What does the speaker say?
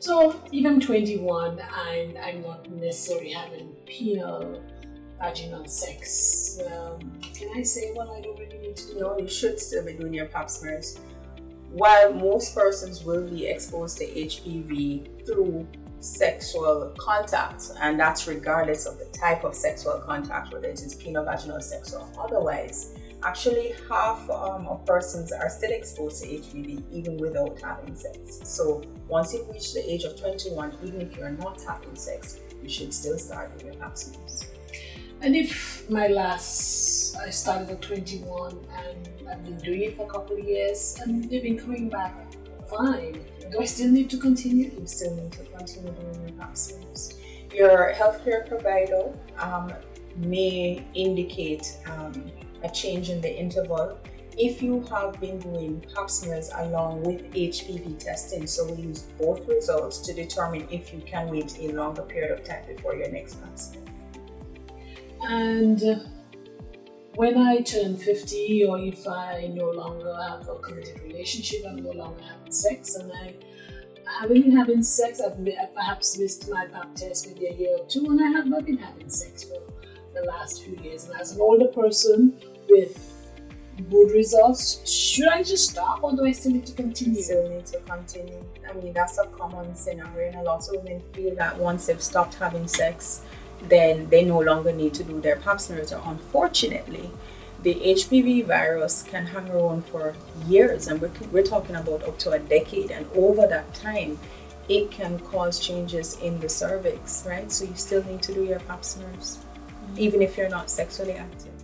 So if I'm 21 and I'm not necessarily having penile vaginal sex, can I say, well, I don't really need to do No, you should still be doing your pap smears. While most persons will be exposed to HPV through sexual contact, and that's regardless of the type of sexual contact, whether it is penile-vaginal sex or otherwise, actually half of persons are still exposed to HPV even without having sex. So once you reach the age of 21, even if you're not having sex, you should still start doing your pap smears. And if I started at 21 and I've been doing it for a couple of years and they've been coming back fine, do I still need to continue? You still need to continue doing your pap smears. Your healthcare provider may indicate a change in the interval if you have been doing pap smears along with HPV testing. So we use both results to determine if you can wait a longer period of time before your next pap smear. And when I turn 50, or if I no longer have a committed relationship, I'm no longer having sex, and I haven't been having sex, I've perhaps missed my pap test maybe a year or two, and I have not been having sex for the last few years. And as an older person with good results, should I just stop, or do I still need to continue? You still need to continue. I mean, that's a common scenario, and a lot of women feel that once they've stopped having sex, then they no longer need to do their pap smears. Unfortunately, the HPV virus can hang around for years, and we're talking about up to a decade, and over that time it can cause changes in the cervix, right? So you still need to do your pap smears even if you're not sexually active.